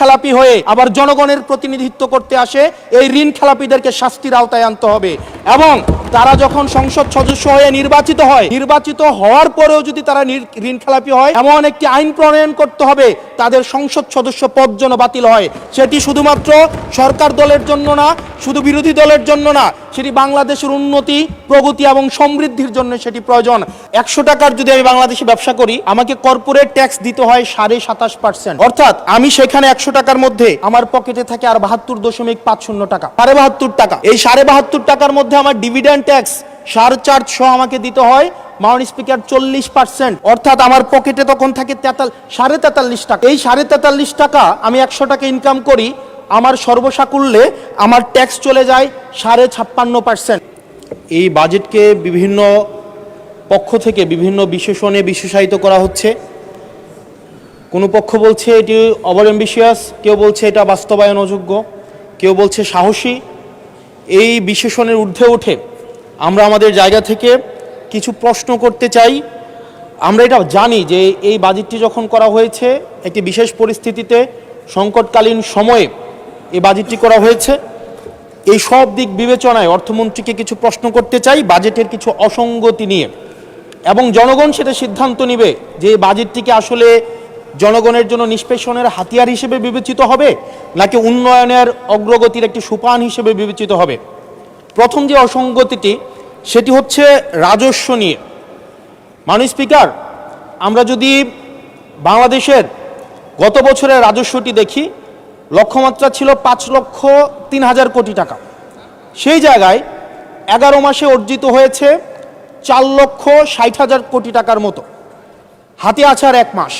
খেলাপি হয়ে আবার জনগণের প্রতিনিধিত্ব করতে আসে, এই ঋণ খেলাপিদেরকে শাস্তির আওতায় আনতে হবে। এবং তারা যখন সংসদ সদস্য হয়ে নির্বাচিত হওয়ার পরেও যদি তারা ঋণ খেলাপি হয়, এমন একটি আইন প্রণয়ন করতে হবে তাদের সংসদ সদস্য পদ যেন বাতিল হয়। সেটি শুধুমাত্র সরকার দলের জন্য না, শুধু বিরোধী দলের জন্য না, সেটি বাংলাদেশের উন্নতি, প্রগতি এবং সমৃদ্ধির জন্য সেটি প্রয়োজন। 100 টাকার যদি আমি বাংলাদেশে ব্যবসা করি, আমাকে কর্পোরেট ট্যাক্স দিতে হয় 27.5%। অর্থাৎ আমি সেখানে 100 টাকার মধ্যে আমার পকেটে থাকে আর 72.50 টাকা, 72.5 টাকা। এই 72.5 টাকার মধ্যে আমার ডিভিডেন্ড ট্যাক্স 4.5 আমাকে দিতে হয় মাননীয় স্পিকার 40%। অর্থাৎ আমার পকেটে তখন থাকে 43.5 টাকা। এই 43.5 টাকা আমি 100 টাকা ইনকাম করি, আমার সর্বসাকুল্যে আমার ট্যাক্স চলে যায় 56.5%। এই বাজেটকে বিভিন্ন পক্ষ থেকে বিভিন্ন বিশেষণে বিশেষায়িত করা হচ্ছে। কোনো পক্ষ বলছে এটি ওভার অ্যাম্বিশিয়াস, কেউ বলছে এটা বাস্তবায়ন অযোগ্য, কেউ বলছে সাহসী। এই বিশেষণের ঊর্ধ্বে উঠে আমরা আমাদের জায়গা থেকে কিছু প্রশ্ন করতে চাই। আমরা এটা জানি যে এই বাজেটটি যখন করা হয়েছে একটি বিশেষ পরিস্থিতিতে, সংকটকালীন সময়ে এই বাজেটটি করা হয়েছে। এই সব দিক বিবেচনায় অর্থমন্ত্রীকে কিছু প্রশ্ন করতে চাই বাজেটের কিছু অসঙ্গতি নিয়ে, এবং জনগণ সেটা সিদ্ধান্ত নেবে যে এই বাজেটটিকে আসলে জনগণের জন্য নিষ্পেষণের হাতিয়ার হিসেবে বিবেচিত হবে নাকি উন্নয়নের অগ্রগতির একটি সোপান হিসেবে বিবেচিত হবে। প্রথম যে অসঙ্গতিটি সেটি হচ্ছে রাজস্ব নিয়ে। মাননীয় স্পিকার, আমরা যদি বাংলাদেশের গত বছরের রাজস্বটি দেখি, লক্ষ্যমাত্রা ছিল 5,03,000 কোটি টাকা। সেই জায়গায় 11 মাসে অর্জিত হয়েছে 4,60,000 কোটি টাকার মতো। হাতে আছে আর 1 মাস,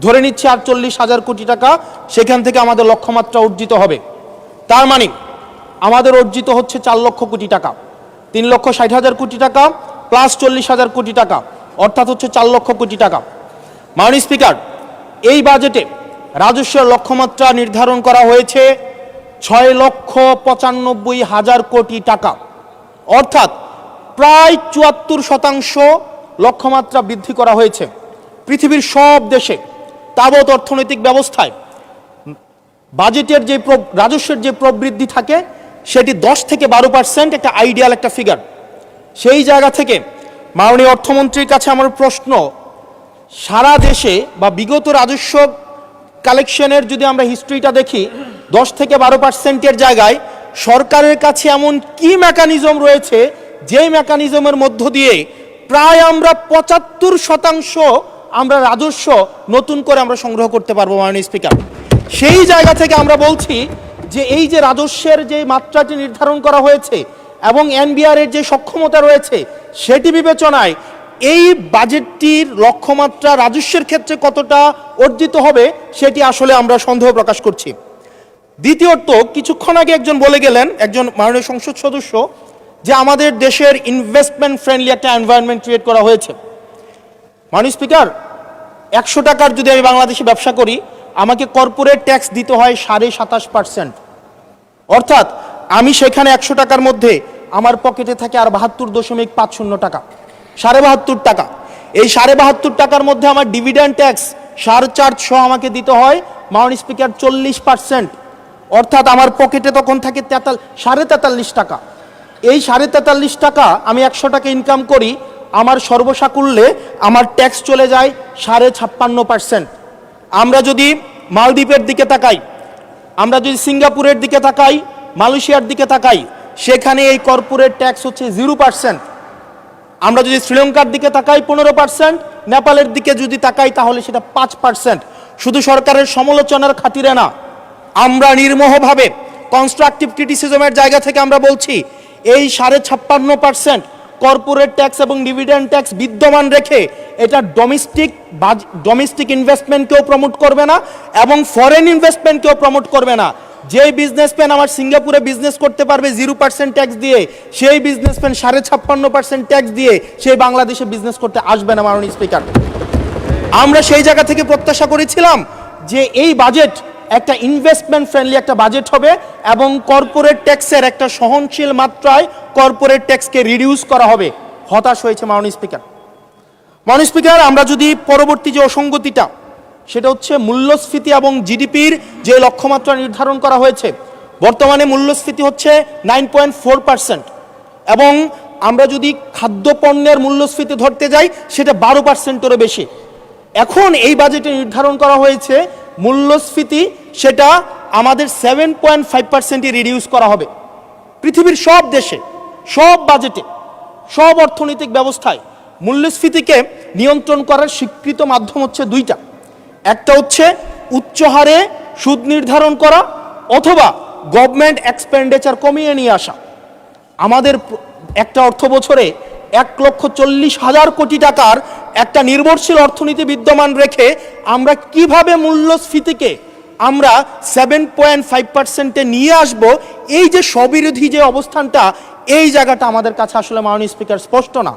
ধরে নিচ্ছে 48,000 কোটি টাকা সেখান থেকে আমাদের লক্ষ্যমাত্রা অর্জিত হবে। তার মানে আমাদের অর্জিত হচ্ছে 4 লক্ষ কোটি টাকা, 3,60,000 কোটি টাকা প্লাস 40,000 কোটি টাকা, অর্থাৎ হচ্ছে 4 লক্ষ কোটি টাকা। মাননীয় স্পিকার, এই বাজেটে রাজস্বের লক্ষ্যমাত্রা নির্ধারণ করা হয়েছে 6,95,000 কোটি টাকা, অর্থাৎ প্রায় 74% লক্ষ্যমাত্রা বৃদ্ধি করা হয়েছে। পৃথিবীর সব দেশে তাবৎ অর্থনৈতিক ব্যবস্থায় বাজেটের যে রাজস্বের যে প্রবৃদ্ধি থাকে সেটি 10 থেকে 12%, একটা আইডিয়াল একটা ফিগার। সেই জায়গা থেকে মাননীয় অর্থমন্ত্রীর কাছে আমার প্রশ্ন, সারা দেশে বা বিগত রাজস্ব কালেকশনের যদি আমরা হিস্ট্রিটা দেখি, 10 থেকে 12%-এর জায়গায় সরকারের কাছে এমন কি মেকানিজম রয়েছে যেই মেকানিজমের মধ্য দিয়ে প্রায় আমরা 75% আমরা রাজস্ব নতুন করে আমরা সংগ্রহ করতে পারবো। মাননীয় স্পিকার, সেই জায়গা থেকে আমরা বলছি যে এই যে রাজস্বের যে মাত্রাটি নির্ধারণ করা হয়েছে এবং এনবিআর এর যে সক্ষমতা রয়েছে সেটি বিবেচনায় এই বাজেটটির লক্ষ্যমাত্রা রাজস্বের ক্ষেত্রে কতটা অর্জিত হবে সেটি আসলে আমরা সন্দেহ প্রকাশ করছি। দ্বিতীয়ত, কিছুক্ষণ আগে একজন বলে গেলেন, একজন মাননীয় সংসদ সদস্য, যে আমাদের দেশের ইনভেস্টমেন্ট ফ্রেন্ডলি একটা এনভায়রনমেন্ট ক্রিয়েট করা হয়েছে। মাননীয় স্পিকার, 100 টাকার যদি আমি বাংলাদেশে ব্যবসা করি, আমাকে কর্পোরেট ট্যাক্স দিতে হয় 27.5%। অর্থাৎ আমি সেখানে 100 টাকার মধ্যে আমার পকেটে থাকে আর 72.50 টাকা, 72.5 টাকা। এই 72.5 টাকার মধ্যে আমার ডিভিডেন্ড ট্যাক্স 4.5 আমাকে দিতে হয় মাননীয় স্পিকার 40%। অর্থাৎ আমার পকেটে তখন থাকে 43.5 টাকা। এই 43.5 টাকা আমি 100 টাকা ইনকাম করি, আমার সর্বসাকুল্যে আমার ট্যাক্স চলে যায় 56.5%। আমরা যদি মালদ্বীপের দিকে তাকাই, আমরা যদি সিঙ্গাপুরের দিকে তাকাই, মালয়েশিয়ার দিকে তাকাই, সেখানে এই কর্পোরেট ট্যাক্স হচ্ছে 0%। আমরা যদি শ্রীলঙ্কার দিকে তাকাই 15%, নেপালের দিকে যদি তাকাই তাহলে সেটা 5%। শুধু সরকারের সমালোচনার খাতিরে না, আমরা নির্মোহভাবে কনস্ট্রাকটিভ ক্রিটিসিজমের জায়গা থেকে আমরা বলছি এই 56.5% কর্পোরেট ট্যাক্স এবং ডিভিডেন্ড ট্যাক্স বিদ্যমান রেখে এটা ডোমেস্টিক ইনভেস্টমেন্টকেও প্রমোট করবে না এবং ফরেন ইনভেস্টমেন্টকেও প্রমোট করবে না। যেই বিজনেসম্যান আমার সিঙ্গাপুরে বিজনেস করতে পারবে 0% ট্যাক্স দিয়ে, সেই বিজনেসম্যান 56.5% ট্যাক্স দিয়ে সেই বাংলাদেশে বিজনেস করতে আসবে না। মাননীয় স্পিকার, আমরা সেই জায়গা থেকে প্রত্যাশা করেছিলাম যে এই বাজেট একটা ইনভেস্টমেন্ট ফ্রেন্ডলি একটা বাজেট হবে এবং কর্পোরেট ট্যাক্সের একটা সহনশীল মাত্রায় কর্পোরেট ট্যাক্সকে রিডিউস করা হবে। হতাশ হয়েছে মাননীয় স্পিকার। মাননীয় স্পিকার, আমরা যদি পরবর্তী যে অসঙ্গতিটা সেটা হচ্ছে মূল্যস্ফীতি এবং জিডিপির যে লক্ষ্যমাত্রা নির্ধারণ করা হয়েছে। বর্তমানে মূল্যস্ফীতি হচ্ছে 9.4%, এবং আমরা যদি খাদ্যপণ্যের মূল্যস্ফীতি ধরতে যাই সেটা 12%-এরও বেশি। এখন এই বাজেটে নির্ধারণ করা হয়েছে মূল্যস্ফীতি সেটা আমাদের 7.5%-এ রিডিউস করা হবে। পৃথিবীর সব দেশে, সব বাজেটে, সব অর্থনৈতিক ব্যবস্থায় মূল্যস্ফীতিকে নিয়ন্ত্রণ করার স্বীকৃত মাধ্যম হচ্ছে দুইটা। একটা হচ্ছে উচ্চ হারে সুদ নির্ধারণ করা, অথবা গভর্নমেন্ট এক্সপেন্ডিচার কমিয়ে নিয়ে আসা। আমাদের একটা অর্থ বছরে 1,40,000 কোটি টাকার একটা নির্ভরশীল অর্থনীতি বিদ্যমান রেখে আমরা কিভাবে মূল্যস্ফীতিকে আমরা 7.5%-এ নিয়ে আসব, এই যে স্ববিরোধী যে অবস্থানটা, এই জায়গাটা আমাদের কাছে আসলে মাননীয় স্পিকার স্পষ্ট না।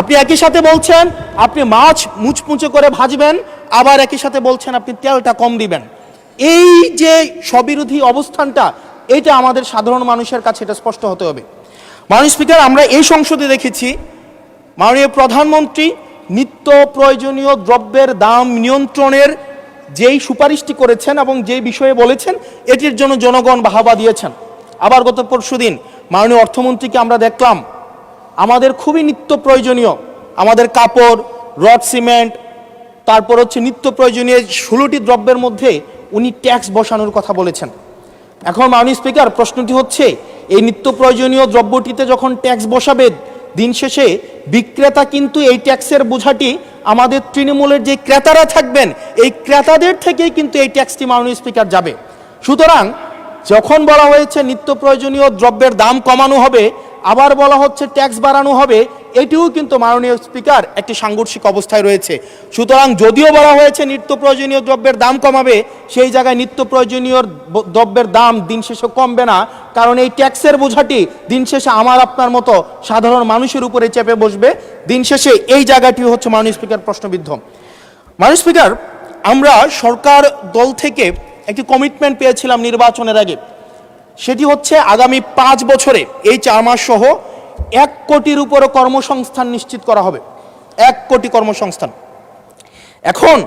আপনি একই সাথে বলছেন আপনি মাছ মুচমুচে করে ভাজবেন, আবার একই সাথে বলছেন আপনি তেলটা কম দিবেন। এই যে স্ববিরোধী অবস্থানটা, এটা আমাদের সাধারণ মানুষের কাছে এটা স্পষ্ট হতে হবে। মাননীয় স্পিকার, আমরা এই সংসদে দেখেছি মাননীয় প্রধানমন্ত্রী নিত্য প্রয়োজনীয় দ্রব্যের দাম নিয়ন্ত্রণের যেই সুপারিশটি করেছেন এবং যেই বিষয়ে বলেছেন, এটির জন্য জনগণ বাহবা দিয়েছেন। আবার গত পরশুদিন মাননীয় অর্থমন্ত্রীকে আমরা দেখলাম আমাদের খুবই নিত্য প্রয়োজনীয় আমাদের কাপড়, রড সিমেন্ট, তারপর হচ্ছে নিত্য প্রয়োজনীয় 16টি দ্রব্যের মধ্যে উনি ট্যাক্স বসানোর কথা বলেছেন। এখন মাননীয় স্পিকার, প্রশ্নটি হচ্ছে এই নিত্য প্রয়োজনীয় দ্রব্যটিতে যখন ট্যাক্স বসাবে, দিন শেষে বিক্রেতা কিন্তু এই ট্যাক্সের বোঝাটি আমাদের তৃণমূলের যে ক্রেতারা থাকবেন, এই ক্রেতাদের থেকেই কিন্তু এই ট্যাক্সটি মাননীয় স্পিকার যাবে। সুতরাং যখন বলা হয়েছে নিত্য প্রয়োজনীয় দ্রব্যের দাম কমানো হবে, আবার বলা হচ্ছে ট্যাক্স বাড়ানো হবে, এটিও কিন্তু মাননীয় স্পিকার একটি সাংঘর্ষিক অবস্থায় রয়েছে। সুতরাং যদিও বলা হয়েছে নিত্য প্রয়োজনীয় দ্রব্যের দাম কমাবে, সেই জায়গায় নিত্য প্রয়োজনীয় দ্রব্যের দাম দিন শেষে কমবে না, কারণ এই ট্যাক্সের বোঝাটি দিন শেষে আমার আপনার মতো সাধারণ মানুষের উপরে চেপে বসবে। দিন শেষে এই জায়গাটি হচ্ছে মাননীয় স্পিকার প্রশ্নবিদ্ধ। মাননীয় স্পিকার, আমরা সরকার দল থেকে একটি কমিটমেন্ট পেয়েছিলাম নির্বাচনের আগে, সেটি হচ্ছে আগামী 5 বছরে এই 4 মাস সহ 1 কোটির উপরে কর্মসংস্থান নিশ্চিত করা হবে। 1 কোটি কর্মসংস্থান। এখন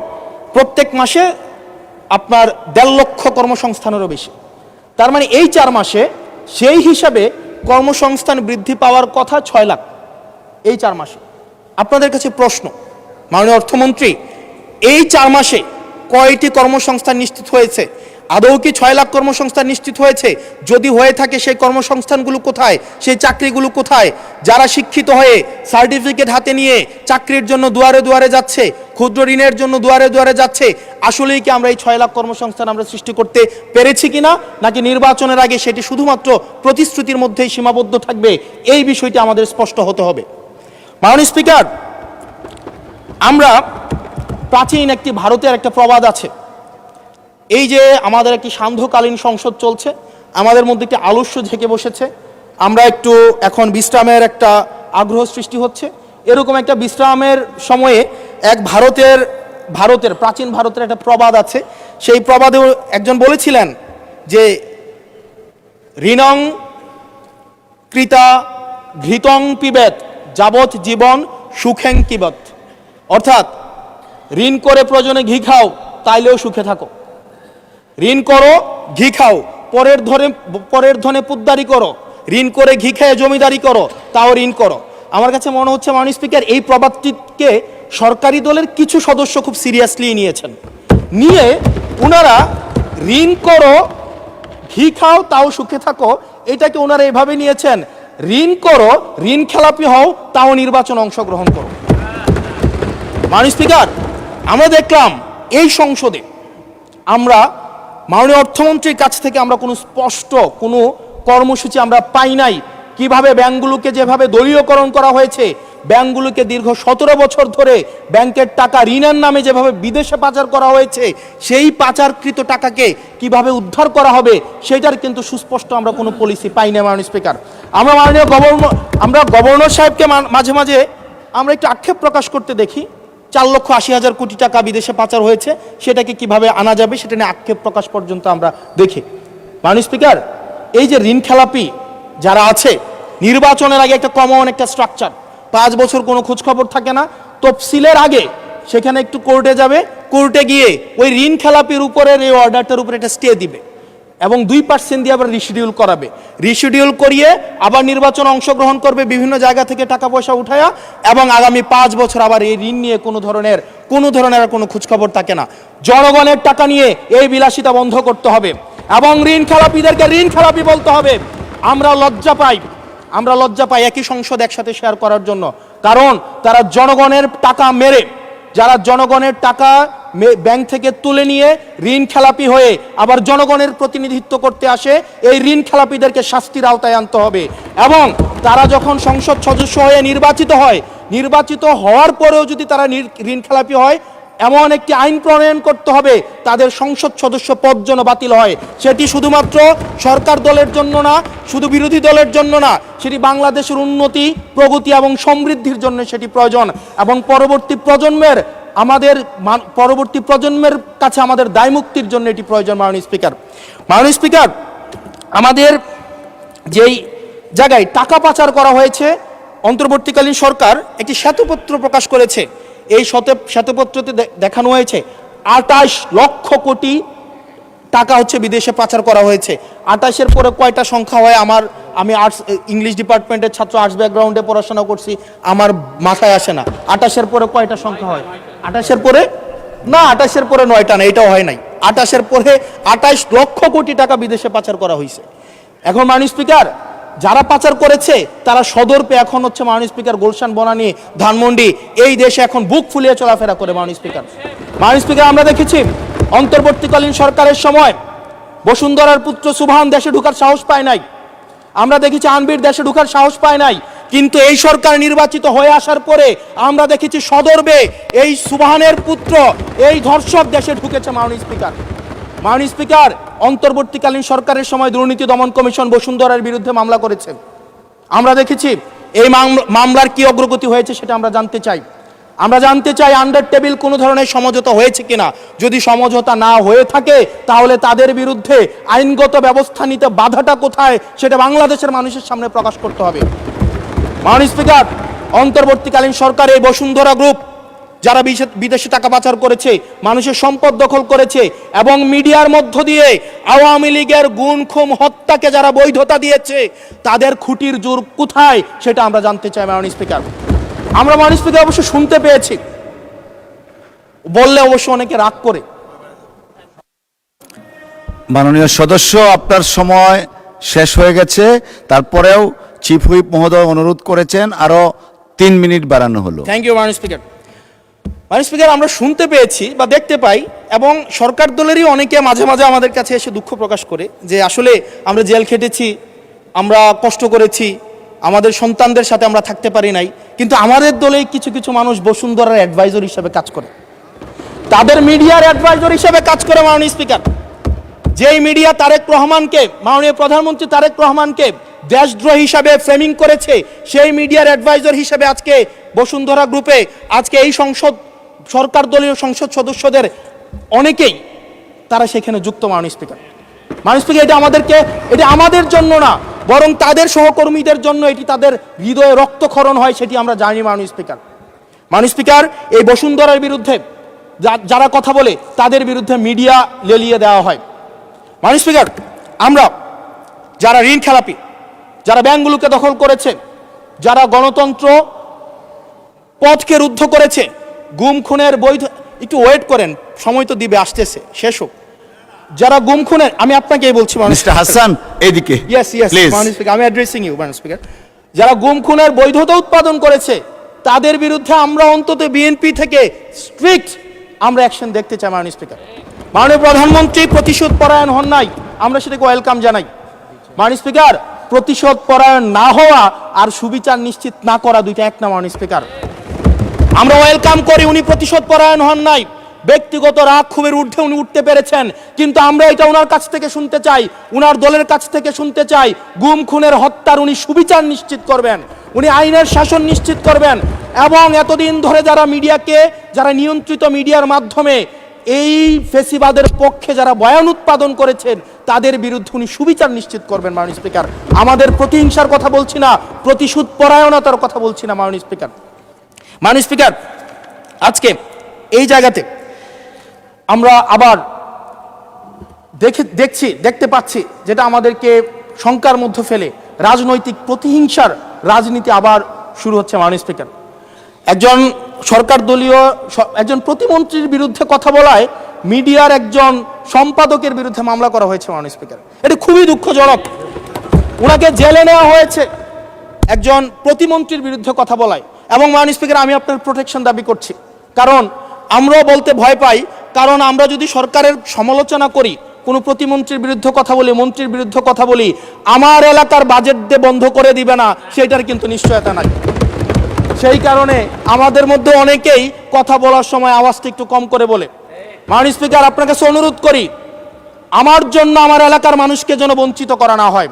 প্রত্যেক মাসে আপনার 1.5 লক্ষ কর্মসংস্থানেরও বেশি। তার মানে এই 4 মাসে সেই হিসাবে কর্মসংস্থান বৃদ্ধি পাওয়ার কথা 6 লাখ এই 4 মাসে। আপনাদের কাছে প্রশ্ন, মাননীয় অর্থমন্ত্রী, এই 4 মাসে কয়টি কর্মসংস্থান নিশ্চিত হয়েছে? আদৌ কি 6 লাখ কর্মসংস্থান নিশ্চিত হয়েছে? যদি হয়ে থাকে সেই কর্মসংস্থানগুলো কোথায়? সেই চাকরিগুলো কোথায়? যারা শিক্ষিত হয়ে সার্টিফিকেট হাতে নিয়ে চাকরির জন্য দুয়ারে দুয়ারে যাচ্ছে, ক্ষুদ্র ঋণের জন্য দুয়ারে দুয়ারে যাচ্ছে, আসলেই কি আমরা এই 6 লাখ কর্মসংস্থান আমরা সৃষ্টি করতে পেরেছি কিনা, নাকি নির্বাচনের আগে সেটি শুধুমাত্র প্রতিশ্রুতির মধ্যেই সীমাবদ্ধ থাকবে? এই বিষয়টি আমাদের স্পষ্ট হতে হবে। মাননীয় স্পিকার, আমরা প্রাচীন একটি ভারতের একটা প্রবাদ আছে, এই যে আমাদের একটি সান্ধ্যকালীন সংসদ চলছে, আমাদের মধ্যে একটি আলস্য ঝেঁকে বসেছে, আমরা একটু এখন বিশ্রামের একটা আগ্রহ সৃষ্টি হচ্ছে। এরকম একটা বিশ্রামের সময়ে এক ভারতের প্রাচীন ভারতের একটা প্রবাদ আছে। সেই প্রবাদেও একজন বলেছিলেন যে ঋণং কৃতা ঘৃতং পিবেত যাবৎ জীবন সুখেং কিবত। অর্থাৎ ঋণ করে প্রয়োজনে ঘি খাও, তাইলেও সুখে থাকো। ঋণ করো, ঘি খাও, পরের ধনে পুদ্দারি করো, ঋণ করে ঘি খেয়ে জমিদারি করো, তাও ঋণ করো। আমার কাছে মনে হচ্ছে মাননীয় স্পিকার, এই প্রবাদটিকে সরকারি দলের কিছু সদস্য খুব সিরিয়াসলি নিয়েছেন, নিয়ে ওনারা ঋণ করো, ঘি খাও, তাও সুখে থাকো, এটাকে ওনারা এভাবে নিয়েছেন, ঋণ করো, ঋণ খেলাপি হও, তাও নির্বাচনে অংশগ্রহণ করো। মাননীয় স্পিকার, আমরা দেখলাম এই সংসদে আমরা মাননীয় অর্থমন্ত্রীর কাছ থেকে আমরা কোনো স্পষ্ট কোনো কর্মসূচি আমরা পাই নাই। কিভাবে ব্যাংকগুলোকে যেভাবে দলীয়করণ করা হয়েছে, ব্যাংকগুলোকে দীর্ঘ 17 বছর ধরে ব্যাংকের টাকা ঋণের নামে যেভাবে বিদেশে পাচার করা হয়েছে, সেই পাচারকৃত টাকাকে কিভাবে উদ্ধার করা হবে, সেটার কিন্তু সুস্পষ্ট আমরা কোনো পলিসি পাই না। মাননীয় স্পিকার, আমরা গভর্নর সাহেবকে মাঝে মাঝে আমরা একটু আক্ষেপ প্রকাশ করতে দেখি, 4,80,000 কোটি টাকা বিদেশে পাচার হয়েছে, সেটাকে কিভাবে আনা যাবে সেটা নিয়ে আক্ষেপ প্রকাশ পর্যন্ত আমরা দেখি। মাননীয় স্পিকার, এই যে ঋণ খেলাপি যারা আছে, নির্বাচনের আগে একটা কমন একটা স্ট্রাকচার, 5 বছর কোনো খোঁজখবর থাকে না, তফসিলের আগে সেখানে একটু কোর্টে যাবে, কোর্টে গিয়ে ওই ঋণ খেলাপির উপরের এই অর্ডারটার উপরে একটা স্টে দিবে এবং 2% দিয়ে আবার রিশিডিউল করাবে। রিশিডিউল করিয়ে আবার নির্বাচন অংশগ্রহণ করবে বিভিন্ন জায়গা থেকে টাকা পয়সা উঠায়া, এবং আগামী 5 বছর আবার এই ঋণ নিয়ে কোনো ধরনের আর কোনো খোঁজখবর থাকে না। জনগণের টাকা নিয়ে এই বিলাসিতা বন্ধ করতে হবে এবং ঋণ খেলাপিদেরকে ঋণ খেলাপি বলতে হবে। আমরা লজ্জা পাই একই সংসদ একসাথে শেয়ার করার জন্য, কারণ তারা জনগণের টাকা মেরে, যারা জনগণের টাকা ব্যাংক থেকে তুলে নিয়ে ঋণ খেলাপি হয়ে আবার জনগণের প্রতিনিধিত্ব করতে আসে, এই ঋণ খেলাপিদেরকে শাস্তির আওতায় আনতে হবে। এবং তারা যখন সংসদ সদস্য হয়ে নির্বাচিত হওয়ার পরেও যদি তারা ঋণ খেলাপি হয়, এমন একটি আইন প্রণয়ন করতে হবে তাদের সংসদ সদস্য পদ যেন বাতিল হয়। সেটি শুধুমাত্র সরকার দলের জন্য না, শুধু বিরোধী দলের জন্য না, সেটি বাংলাদেশের উন্নতি, প্রগতি এবং সমৃদ্ধির জন্য সেটি প্রয়োজন। এবং পরবর্তী প্রজন্মের কাছে আমাদের দায় মুক্তির জন্য এটি প্রয়োজন। মাননীয় স্পিকার, আমাদের যেই জায়গায় টাকা পাচার করা হয়েছে, অন্তর্বর্তীকালীন সরকার একটি শ্বেতপত্র প্রকাশ করেছে। এই শ্বেতপত্রতে দেখানো হয়েছে 28 লক্ষ কোটি টাকা হচ্ছে বিদেশে পাচার করা হয়েছে। 28-এর পরে কয়টা সংখ্যা হয় আমি আর্টস ইংলিশ ডিপার্টমেন্টের ছাত্র, আর্টস ব্যাকগ্রাউন্ডে পড়াশোনা করছি, আমার মাথায় আসে না। 28-এর পরে কয়টা সংখ্যা হয়? 28-এর পরে 9টা না, এটাও হয় নাই। 28-এর পরে 28 লক্ষ কোটি টাকা বিদেশে পাচার করা হয়েছে। এখন মাননীয় স্পিকার, যারা পাচার করেছে তারা সদর পেয়ে এখন হচ্ছে মাননীয় স্পিকার গুলশান, বনানী, ধানমন্ডি এই দেশে এখন বুক ফুলিয়ে চলাফেরা করে। মাননীয় স্পিকার, আমরা দেখেছি অন্তর্বর্তীকালীন সরকারের সময় বসুন্ধরার পুত্র সুবহান দেশে ঢোকার সাহস পায় নাই, আমরা দেখেছি আনবির দেশে ঢোকার সাহস পায় নাই। কিন্তু এই সরকার নির্বাচিত হয়ে আসার পরে আমরা দেখেছি সদর্বে এই সুবহানের পুত্র, এই ধর্ষক দেশে ঢুকেছে। মাননীয় স্পিকার, অন্তর্বর্তীকালীন সরকারের সময় দুর্নীতি দমন কমিশন বসুন্ধরার বিরুদ্ধে মামলা করেছে। আমরা দেখেছি এই মামলার কি অগ্রগতি হয়েছে সেটা আমরা জানতে চাই আন্ডার টেবিল কোনো ধরনের সমঝোতা হয়েছে কিনা। যদি সমঝোতা না হয়ে থাকে তাহলে তাদের বিরুদ্ধে আইনগত ব্যবস্থা নিতে বাধাটা কোথায় সেটা বাংলাদেশের মানুষের সামনে প্রকাশ করতে হবে। মাননীয় স্পিকার, অন্তর্বর্তীকালীন সরকার এই বসুন্ধরা গ্রুপ যারা বিদেশে টাকা পাচার করেছে, মানুষের সম্পদ দখল করেছে এবং মিডিয়ার মধ্য দিয়ে আওয়ামী লীগের গুম খুন হত্যাকে যারা বৈধতা দিয়েছে, তাদের খুঁটির জোর কোথায় সেটা আমরা জানতে চাই। মাননীয় স্পিকার, আমরা মাননীয় স্পিকার অবশ্য শুনতে পেয়েছি, বললে অবশ্য অনেকে রাগ করে। মাননীয় সদস্য, আপনার সময় শেষ হয়ে গেছে, তারপরেও চিফ হুইপ মহোদয় অনুরোধ করেছেন আরো 3 মিনিট বাড়ানো হলো। থ্যাংক ইউ মাননীয় স্পিকার। মাননীয় স্পিকার, আমরা শুনতে পেয়েছি বা দেখতে পাই এবং সরকার দলেরই অনেকে মাঝে মাঝে আমাদের কাছে এসে দুঃখ প্রকাশ করে যে আসলে আমরা জেল খেটেছি, আমরা কষ্ট করেছি, আমাদের সন্তানদের সাথে আমরা থাকতে পারি নাই, কিন্তু আমাদের দলে কিছু কিছু মানুষ বসুন্ধরার অ্যাডভাইজর হিসেবে কাজ করে, তাদের মিডিয়ার অ্যাডভাইজর হিসেবে কাজ করে। মাননীয় স্পিকার, যেই মিডিয়া তারেক রহমানকে, মাননীয় প্রধানমন্ত্রী তারেক রহমানকে দেশদ্রোহী হিসাবে ফ্রেমিং করেছে, সেই মিডিয়ার অ্যাডভাইজর হিসেবে আজকে বসুন্ধরা গ্রুপে আজকে এই সরকার দলীয় সংসদ সদস্যদের অনেকেই তারা সেখানে যুক্ত। মাননীয় স্পিকার, এটা আমাদের জন্য না, বরং তাদের সহকর্মীদের জন্য এটি তাদের হৃদয়ে রক্তক্ষরণ হয়, সেটি আমরা জানি। মাননীয় স্পিকার, এই বসুন্ধরার বিরুদ্ধে যারা কথা বলে তাদের বিরুদ্ধে মিডিয়া লেলিয়ে দেওয়া হয়। মাননীয় স্পিকার, আমরা যারা ঋণ খেলাপি, যারা ব্যাংকগুলোকে দখল করেছে, যারা গণতন্ত্র পথকে রুদ্ধ করেছে, গুম খুনের বৈধ, একটু ওয়েট করেন, সময় তো দিবে, আসতেছে, শেষ হোক। যারা গুম খুনের, আমি আপনাকেই বলছি মিস্টার হাসান, এইদিকে। ইয়েস মাননীয় স্পিকার, আমি অ্যাড্রেসিং ইউ মাননীয় স্পিকার। যারা গুম খুনের বৈধতা উৎপাদন করেছে তাদের বিরুদ্ধে আমরা অন্তত বিএনপি থেকে স্ট্রিক্ট আমরা অ্যাকশন দেখতে চাই। মাননীয় স্পিকার, মাননীয় প্রধানমন্ত্রী প্রতিশোধ পরায়ণ হন নাই, আমরা সেটাকে ওয়েলকাম জানাই। মাননীয় স্পিকার, প্রতিশোধ পরায়ণ না হওয়া আর সুবিচার নিশ্চিত না করা দুইটা এক না। মাননীয় স্পিকার, আমরা ওয়েলকাম করি উনি প্রতিশোধ পরায়ণ হন নাই, ব্যক্তিগত রাগ ক্ষোভের ঊর্ধ্বে উনি উঠতে পেরেছেন, কিন্তু আমরা এটা ওনার কাছ থেকে শুনতে চাই, উনার দলের কাছ থেকে শুনতে চাই গুম খুনের হত্যার উনি সুবিচার নিশ্চিত করবেন, উনি আইনের শাসন নিশ্চিত করবেন এবং এতদিন ধরে যারা নিয়ন্ত্রিত মিডিয়ার মাধ্যমে এই ফেসিবাদের পক্ষে যারা বয়ান উৎপাদন করেছেন তাদের বিরুদ্ধে উনি সুবিচার নিশ্চিত করবেন। মাননীয় স্পিকার, আমাদের প্রতিহিংসার কথা বলছি না, প্রতিশোধ পরায়ণতার কথা বলছি না। মাননীয় স্পিকার, আজকে এই জায়গাতে আমরা আবার দেখতে পাচ্ছি যেটা আমাদেরকে শঙ্কার মধ্যে ফেলে, রাজনৈতিক প্রতিহিংসার রাজনীতি আবার শুরু হচ্ছে। মাননীয় স্পিকার, একজন সরকার দলীয় একজন প্রতিমন্ত্রীর বিরুদ্ধে কথা বলায় মিডিয়ার একজন সম্পাদকের বিরুদ্ধে মামলা করা হয়েছে। মাননীয় স্পিকার, এটা খুবই দুঃখজনক। ওনাকে জেলে নেওয়া হয়েছে একজন প্রতিমন্ত্রীর বিরুদ্ধে কথা বলায়। এবং মাননীয় স্পিকার, আমি আপনার প্রোটেকশন দাবি করছি, কারণ আমরাও বলতে ভয় পাই, কারণ আমরা যদি সরকারের সমালোচনা করি, কোনো প্রতিমন্ত্রীর বিরুদ্ধে কথা বলি, মন্ত্রীর বিরুদ্ধে কথা বলি, আমার এলাকার বাজেট দিয়ে বন্ধ করে দিবে না সেটার কিন্তু নিশ্চয়তা নাই। সেই কারণে আমাদের মধ্যে অনেকেই কথা বলার সময় আওয়াজটা একটু কম করে বলে। মাননীয় স্পিকার, আপনার কাছে অনুরোধ করি, আমার জন্য আমার এলাকার মানুষকে যেন বঞ্চিত করা না হয়।